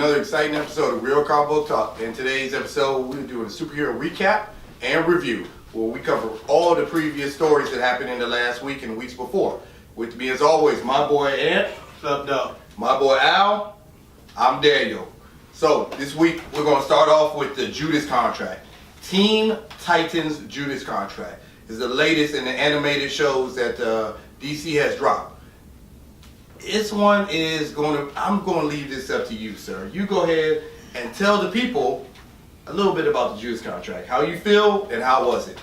another exciting episode of Real Comic Book Talk. In today's episode, we're doing a superhero recap and review, where we cover all the previous stories that happened in the last week and the weeks before. With me, as always, my boy Ant. What's up, dog? My boy Al. I'm Daniel. So this week, we're going to start off with the Judas contract. Teen Titans Judas contract is the latest in the animated shows that DC has dropped. This one is I'm going to leave this up to you, sir. You go ahead and tell the people a little bit about the Judas contract. How you feel and how was it?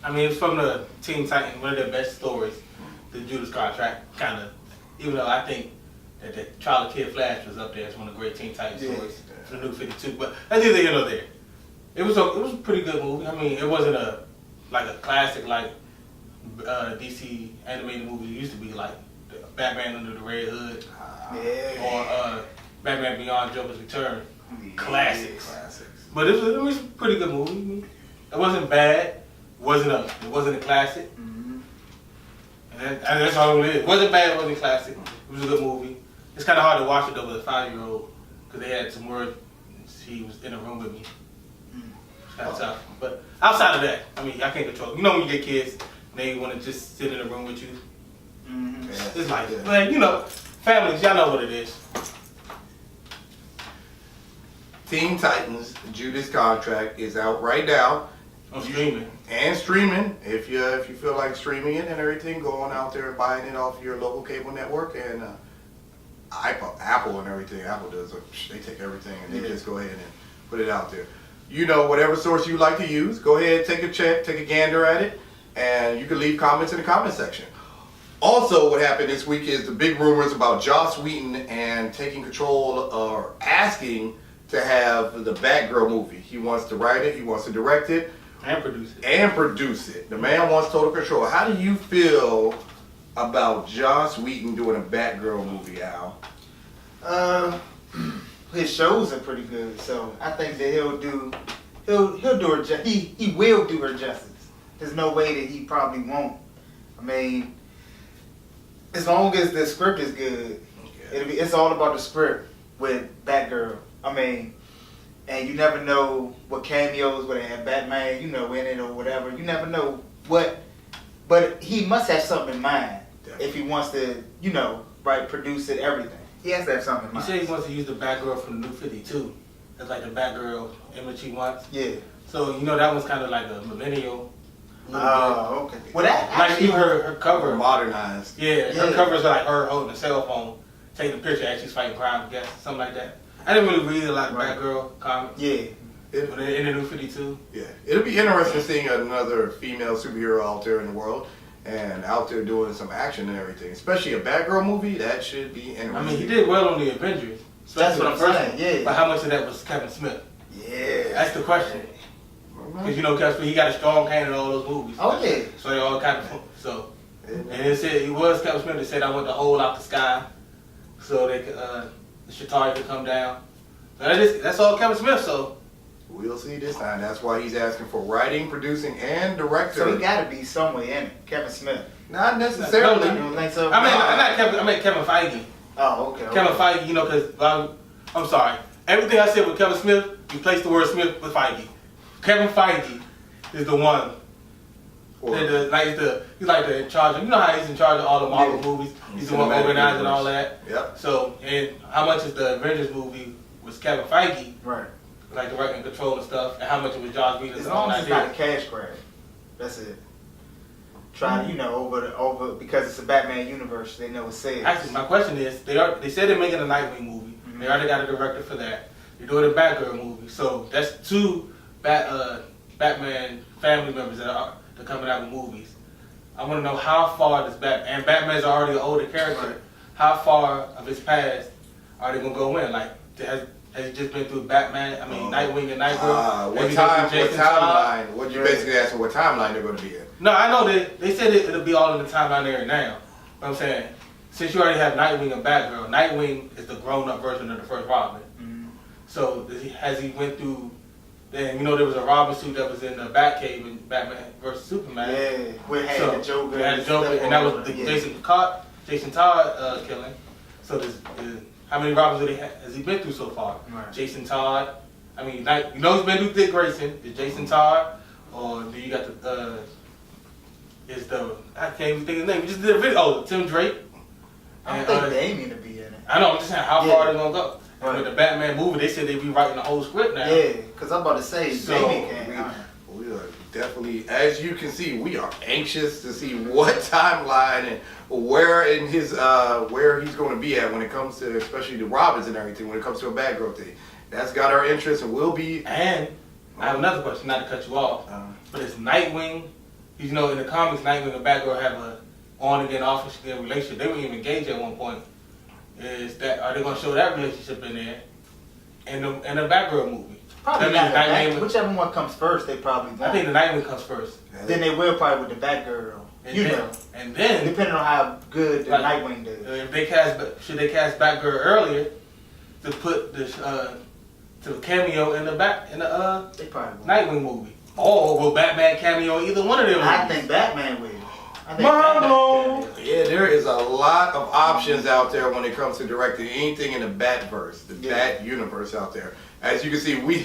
I mean, it's from the Teen Titans, one of their best stories, the Judas contract, kind of. Even though I think that the Trial of Kid Flash was up there as one of the great Teen Titans stories, the New 52. But that's either here or there. It was a pretty good movie. I mean, it wasn't a classic like DC animated movie used to be, like Batman Under the Red Hood, or Batman Beyond Joker's Return. Classics. But it was a pretty good movie. It wasn't bad. It wasn't a classic. Mm-hmm. And that's all it is. It wasn't bad. It wasn't classic. It was a good movie. It's kind of hard to watch it though with a 5-year-old because they had some words. She was in a room with me. It's kind of tough. But outside of that, I mean, I can't control. You know when you get kids, they want to just sit in a room with you. Mm-hmm. It's like that. But, you know, families, y'all know what it is. Teen Titans Judas contract is out right now. On streaming. And streaming. If you feel like streaming it and everything, going out there and buying it off your local cable network and Apple and everything. Apple does. They take everything and they just go ahead and put it out there. You know, whatever source you like to use, go ahead, take a gander at it, and you can leave comments in the comment section. Also, what happened this week is the big rumors about Joss Whedon and taking control or asking to have the Batgirl movie. He wants to write it, he wants to direct it. And produce it. The man wants total control. How do you feel about Joss Whedon doing a Batgirl movie, Al? His shows are pretty good, so I think that he'll do her he will do her justice. There's no way that he probably won't. I mean, as long as the script is good, it's all about the script with Batgirl. I mean, and you never know what cameos would have Batman, in it or whatever. You never know what, but he must have something in mind. Definitely. If he wants to, produce it, everything. He has to have something in mind. You say he wants to use the Batgirl from the New 52. That's like the Batgirl image he wants. Yeah. So, that was kind of like a millennial. Oh, okay. Well, that like actually, her cover modernized. Yeah, her covers are like her holding a cell phone, taking a picture as she's fighting crime, I guess, something like that. I didn't really read a lot of Batgirl comics. Yeah. In the New 52. Yeah. It'll be interesting seeing another female superhero out there in the world and out there doing some action and everything. Especially a Batgirl movie, that should be interesting. I mean, he did well on the Avengers. That's what I'm saying, yeah. But how much of that was Kevin Smith? Yeah. That's the question. Because Kevin Smith, he got a strong hand in all those movies. Oh, yeah. So they all kind of, and it said, it was Kevin Smith that said, I want the hole out the sky so they could, the Shatari could come down. So that's all Kevin Smith, so. We'll see this time. That's why he's asking for writing, producing, and director. So he got to be somewhere in it, Kevin Smith. Not necessarily. You don't think so? I meant Kevin Feige. Oh, okay. Kevin Feige, because I'm sorry. Everything I said with Kevin Smith, replace the word Smith with Feige. Kevin Feige is the one. He's like the in charge of, how he's in charge of all the Marvel movies. He's the one organizing all that. Yep. So, and how much of the Avengers movie was Kevin Feige? Right. Like directing, control and stuff, and how much it was Joss Whedon. As long as it's not a cash grab, that's it. Trying, over because it's a Batman universe, they know it's safe. Actually, my question is, they said they're making a Nightwing movie. Mm-hmm. They already got a director for that. They're doing a Batgirl movie, so that's 2 Batman family members that they're coming out with movies. I want to know how far does and Batman's already an older character. Right. How far of his past are they gonna go in? Like, has he just been through Batman? I mean, Nightwing and Nightgirl. What timeline? What you basically asking? What timeline they're going to be in? No, I know they said it'll be all in the timeline there now. But I'm saying, since you already have Nightwing and Batgirl, Nightwing is the grown-up version of the first Robin. Mm-hmm. So has he went through? Then there was a Robin suit that was in the Batcave in Batman vs Superman. Yeah, we had the Joker. We had the Joker, and that was the Jason Todd killing. So how many Robins has he been through so far? Right. Jason Todd. I mean, like, you know he's been through Dick Grayson. Is Jason Todd, or do you got I can't even think of his name. We just did a video. Oh, Tim Drake. I don't think they need to be in it. I know. I'm just saying how far they're gonna go. And Right. with the Batman movie, they said they be writing the whole script now. Yeah, because I'm about to say, So, Damien can't. We are definitely, as you can see, we are anxious to see what timeline and where in his where he's going to be at when it comes to, especially the Robins and everything, when it comes to a Batgirl thing. That's got our interest, and we'll be. And I have another question, not to cut you off, but it's Nightwing. You know, in the comics, Nightwing and Batgirl have a on-again, off-again relationship. They were even engaged at one point. Are they going to show that relationship in there in the Batgirl movie? Probably That not. means Nightwing. Whichever one comes first, they probably won't. I think the Nightwing comes first. Then they will probably with the Batgirl. And then Depending on how good the like, Nightwing does. If they should they cast Batgirl earlier to put this to cameo in the They probably won't. Nightwing movie, or will Batman cameo in either one of them movies? I think Batman will. Yeah, there is a lot of options out there when it comes to directing anything in the Batverse, the Bat universe out there. As you can see, we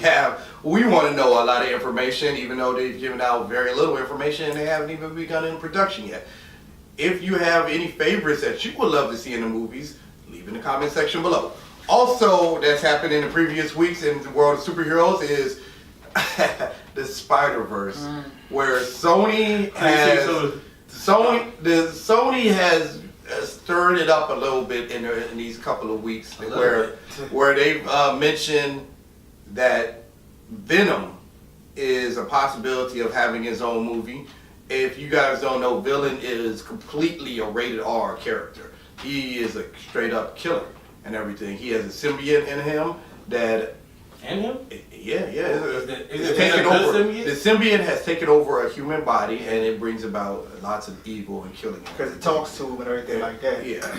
want to know a lot of information, even though they've given out very little information and they haven't even begun in production yet. If you have any favorites that you would love to see in the movies, leave in the comment section below. Also, that's happened in the previous weeks in the world of superheroes is the Spider-Verse, where Sony has stirred it up a little bit in these couple of weeks, where they've mentioned that Venom is a possibility of having his own movie. If you guys don't know, Villain is completely a rated R character. He is a straight up killer and everything. He has a symbiote in him that. And him? Yeah. Is It's it a good symbiote? The symbiote has taken over a human body, and it brings about lots of evil and killing. Because it talks to him and everything like that. Yeah.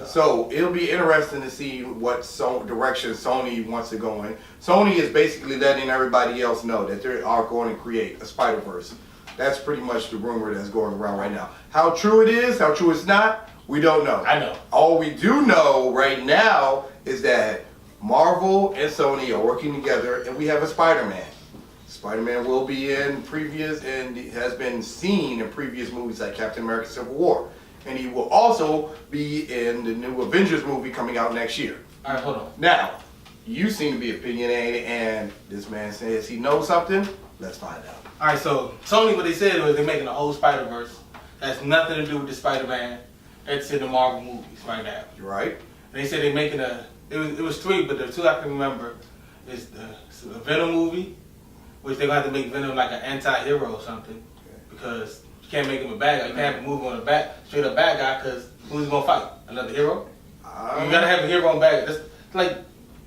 So it'll be interesting to see what direction Sony wants to go in. Sony is basically letting everybody else know that they are going to create a Spider-Verse. That's pretty much the rumor that's going around right now. How true it is, how true it's not, we don't know. I know. All we do know right now is that Marvel and Sony are working together, and we have a Spider-Man. Spider-Man will be in previous and has been seen in previous movies like Captain America: Civil War. And he will also be in the new Avengers movie coming out next year. All right, hold on. Now, you seem to be opinionated, and this man says he knows something. Let's find out. All right, so Sony, what they said was they're making a whole Spider-Verse. That's nothing to do with the Spider-Man that's in the Marvel movies right now. You right? They said they're making it was three, but the two I can remember is the Venom movie, which they're going to have to make Venom like an anti-hero or something, because you can't make him a bad guy. You can't have a movie on a straight up bad guy, because who's going to fight? Another hero? You got to have a hero on bad guy. That's like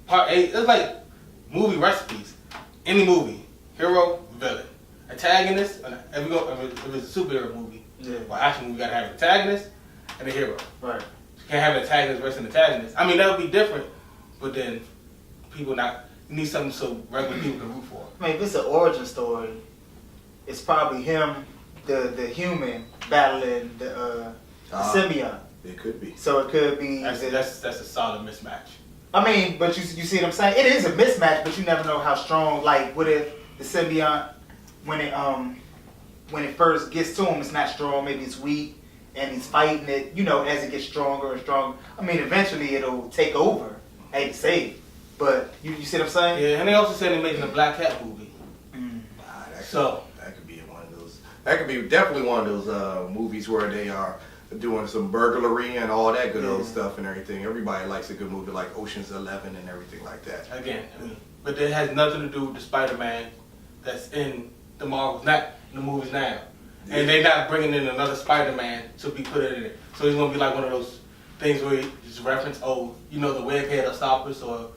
part 8. It's like movie recipes. Any movie, hero, villain. Antagonist, if it's a superhero movie, or action movie, you got to have an antagonist and a hero. Right. You can't have an antagonist versus an antagonist. I mean, that would be different, but then you need something so regular people can root for. I mean, if it's an origin story, it's probably him, the human, battling the symbiote. It could be. So it could be. That's a solid mismatch. I mean, but you see what I'm saying? It is a mismatch, but you never know how strong. Like, what if the symbiote, when it first gets to him, it's not strong. Maybe it's weak, and he's fighting it. You know, as it gets stronger and stronger. I mean, eventually it'll take over. I hate to say it, but you see what I'm saying? Yeah, and they also said they're making a Black Cat movie. That could be one of those. That could be definitely one of those movies where they are doing some burglary and all that good old stuff and everything. Everybody likes a good movie like Ocean's 11 and everything like that. Again, but it has nothing to do with the Spider-Man that's in the Marvels, not in the movies now. Yeah. And they're not bringing in another Spider-Man to be put in it. So it's going to be like one of those things where you just reference, the web head of Stoppers or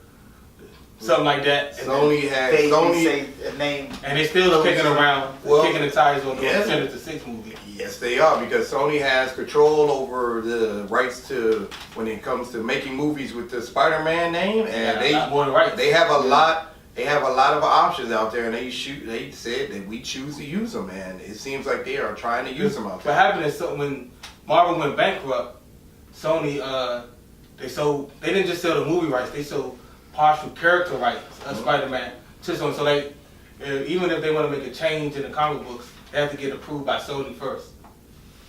something like that. Sony say a name. And they still kicking around, kicking the tires on the Sinister Six movie. Yes, they are, because Sony has control over the rights to when it comes to making movies with the Spider-Man name, and they have a lot. They have a lot of options out there, and they said that we choose to use them, and it seems like they are trying to use them out there. What happened is when Marvel went bankrupt, Sony they didn't just sell the movie rights, they sold partial character rights of Spider-Man to Sony. So they, even if they want to make a change in the comic books, they have to get approved by Sony first.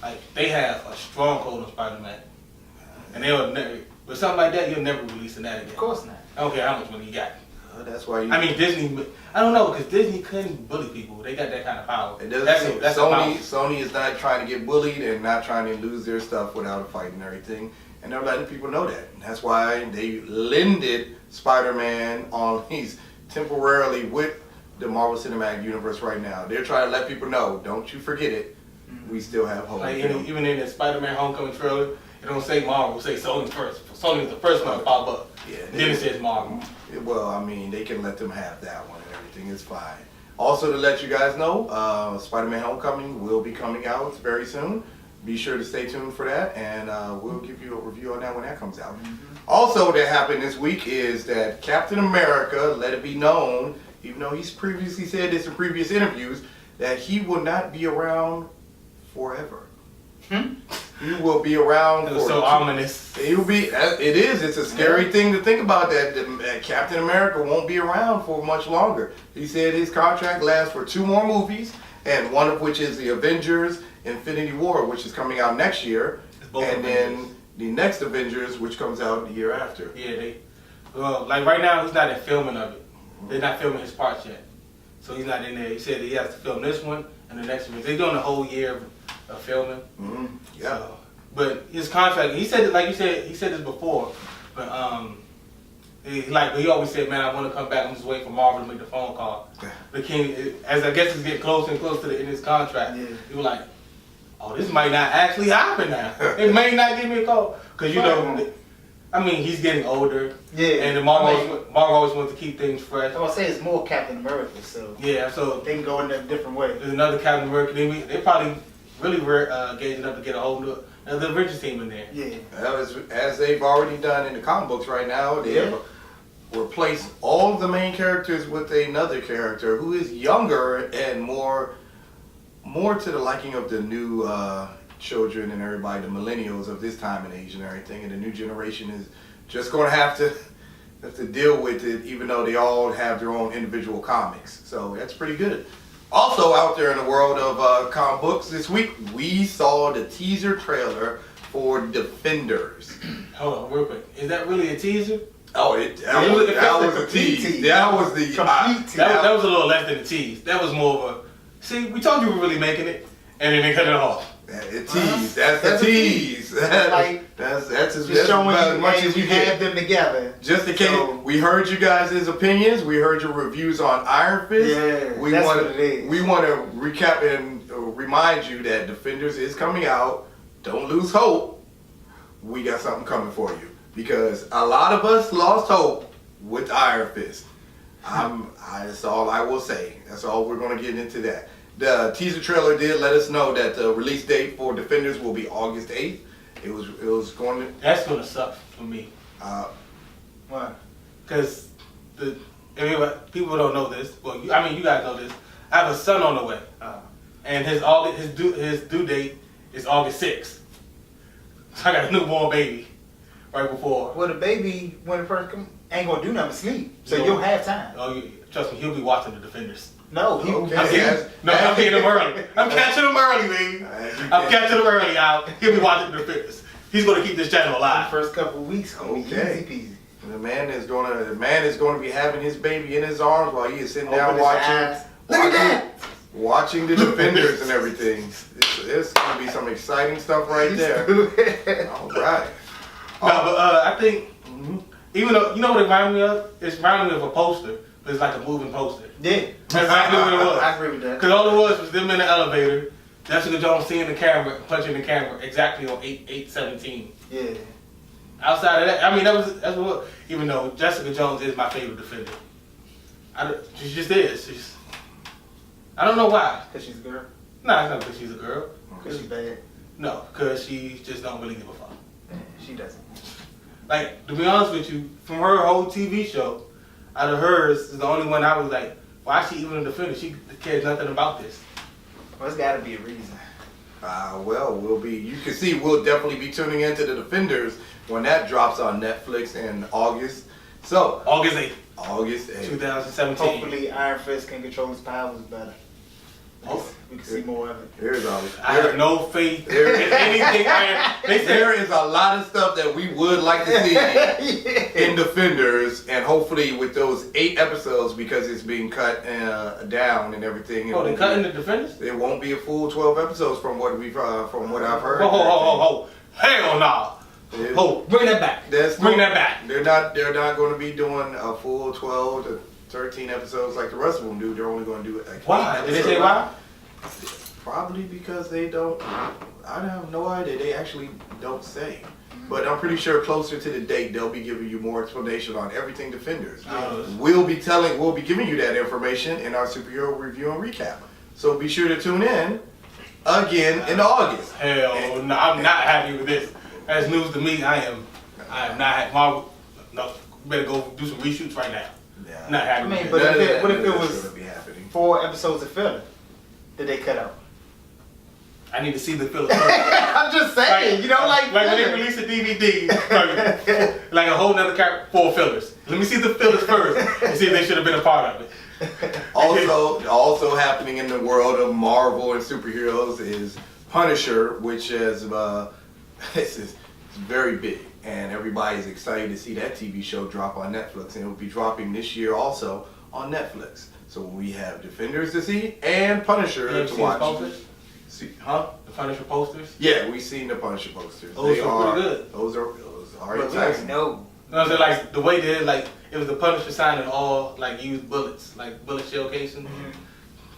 Like, they have a strong hold on Spider-Man. And they'll never, with something like that, you're never releasing that again. Of course not. I don't care how much money you got. That's why you. I mean, Disney, I don't know, because Disney couldn't bully people. They got that kind of power. It doesn't That's Sony is not trying to get bullied and not trying to lose their stuff without a fight and everything. And they're letting people know that. And that's why they lended Spider-Man on he's temporarily with the Marvel Cinematic Universe right now. They're trying to let people know, don't you forget it. We still have hope. Like, even in the Spider-Man Homecoming trailer, it don't say Marvel, it say Sony first. Sony's the first one to pop up. Yeah, Then it says Marvel. Well, I mean, they can let them have that one and everything is fine. Also, to let you guys know, Spider-Man Homecoming will be coming out very soon. Be sure to stay tuned for that, and we'll give you a review on that when that comes out. Also, that happened this week is that Captain America let it be known, even though he's previously said this in previous interviews, that he will not be around forever. He will be around It was so ominous. He'll be. It is. It's a scary thing to think about that Captain America won't be around for much longer. He said his contract lasts for 2 more movies, and one of which is the Avengers: Infinity War, which is coming out next year, and then the next Avengers, which comes out the year after. Yeah, like right now, he's not in filming of it. They're not filming his parts yet, so he's not in there. He said that he has to film this one and the next one. They're doing a whole year of filming. Yeah. So, but his contract, he said, like you said, he said this before, but he always said, man, I want to come back. I'm just waiting for Marvel to make the phone call. But as I guess it's getting closer and closer to the end of his contract, he was like, oh, this might not actually happen now. It may not give me a call. Because, you know, I mean, he's getting older. Yeah. And Marvel always wants to keep things fresh. I would say it's more Captain America, so. Yeah, so. They can go in a different way. There's another Captain America. They probably really gauging up to get a hold of the Avengers team in there. Yeah. As they've already done in the comic books right now, they have replaced all of the main characters with another character who is younger and more to the liking of the new children and everybody, the millennials of this time and age and everything. And the new generation is just going to have to deal with it, even though they all have their own individual comics. So that's pretty good. Also out there in the world of comic books this week, we saw the teaser trailer for Defenders. Hold on, real quick. Is that really a teaser? Oh, that was a tease. That was the that was a little less than a tease. That was more of a. See, we told you we were really making it, and then they cut it off. It tease. That's the tease. That's just showing as much as you had them together. Just in case we heard you guys' opinions, we heard your reviews on Iron Fist. Yeah, that's what it is. We want to recap and remind you that Defenders is coming out. Don't lose hope. We got something coming for you because a lot of us lost hope with Iron Fist. That's all I will say. That's all we're going to get into that. The teaser trailer did let us know that the release date for Defenders will be August 8th. It was going to... That's going to suck for me. Why? Because people don't know this. Well, you guys know this. I have a son on the way. And his due date is August 6th. So I got a newborn baby right before. Well, the baby, when it first comes, ain't going to do nothing but sleep. So you'll have time. Oh, trust me, he'll be watching the Defenders. No, I'm getting him early. I'm catching him early, baby. I'm catching him early, Al. He'll be watching the Defenders. He's going to keep this channel alive. The first couple of weeks, going to be easy peasy. The man is going to be having his baby in his arms while he is sitting down watching the Defenders and everything. It's going to be some exciting stuff right there. All right. No, but I think even though you know what it reminded me of? It reminded me of a poster, but it's like a moving poster. Yeah, that's exactly what it was. I agree with that. Because all it was them in the elevator. Jessica Jones seeing the camera, punching the camera exactly on 8/17. Yeah. Outside of that, I mean that's what. Even though Jessica Jones is my favorite Defender, she just is. I don't know why. Because she's a girl. No, it's not because she's a girl. Because she's bad. No, because she just don't really give a fuck. She doesn't. Like, to be honest with you, from her whole TV show, out of hers, is the only one I was like, why is she even a Defender? She cares nothing about this. Well, it's got to be a reason. Well, you can see we'll definitely be tuning into the Defenders when that drops on Netflix in August. So, August 8th, August 8th. 2017. Hopefully, Iron Fist can control his powers better. We can see more of it. There's I have no faith in anything. There is a lot of stuff that we would like to see in Defenders, and hopefully with those 8 episodes, because it's being cut down and everything. They're cutting the Defenders? It won't be a full 12 episodes from what I've heard. Ho. Hell no. Ho, bring that back. Bring that back. They're not going to be doing a full 12 to 13 episodes like the rest of them do. They're only going to do it like why? Did they say why? Probably because they don't. I have no idea. They actually don't say. But I'm pretty sure closer to the date they'll be giving you more explanation on everything Defenders. We'll be giving you that information in our superhero review and recap. So be sure to tune in again in August. Hell no, I'm not happy with this. That's news to me. I am not happy. Marvel, no, better go do some reshoots right now. Yeah. Not happy with But this. what if it was 4 episodes of filler that they cut out? I need to see the fillers. I'm just saying, like when they release a DVD, like a whole nother character, 4 fillers. Let me see the fillers first and see if they should have been a part of it. Also happening in the world of Marvel and superheroes is Punisher, which is it's very big, and everybody's excited to see that TV show drop on Netflix, and it will be dropping this year also on Netflix. So we have Defenders to see and Punisher to watch. The Punisher posters? Yeah, we've seen the Punisher posters. Those are pretty good. Those are But exciting. no. No, so like the way they did, like it was the Punisher signing all like used bullets, like bullet shell casing.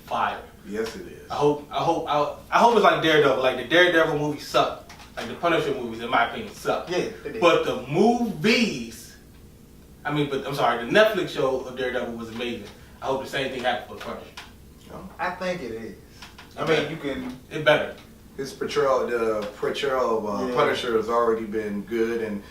Fire. Yes, it is. I hope it's like Daredevil. Like the Daredevil movie sucked. Like the Punisher movies, in my opinion, sucked. Yeah, they did. But the movies, the Netflix show of Daredevil was amazing. I hope the same thing happens for Punisher. I think it is. I mean, you can. It better. His portrayal of Punisher has already been good, and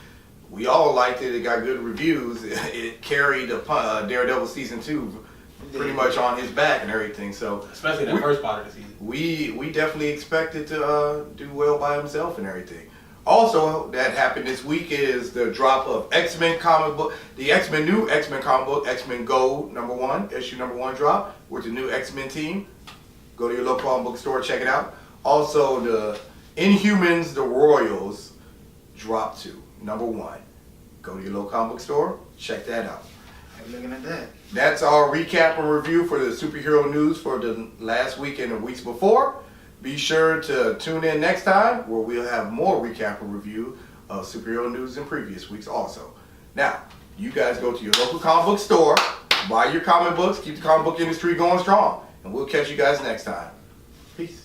we all liked it. It got good reviews. It carried Daredevil season 2 pretty much on his back and everything. So especially the first part of the season. We definitely expected to do well by himself and everything. Also, that happened this week is the drop of X-Men comic book, the new X-Men comic book, X-Men Gold issue number 1 drop with the new X-Men team. Go to your local comic book store, check it out. Also, the Inhumans, the Royals, drop 2, number 1. Go to your local comic book store, check that out. I'm looking at that. That's our recap and review for the superhero news for the last week and the weeks before. Be sure to tune in next time where we'll have more recap and review of superhero news in previous weeks also. Now, you guys go to your local comic book store, buy your comic books, keep the comic book industry going strong, and we'll catch you guys next time. Peace.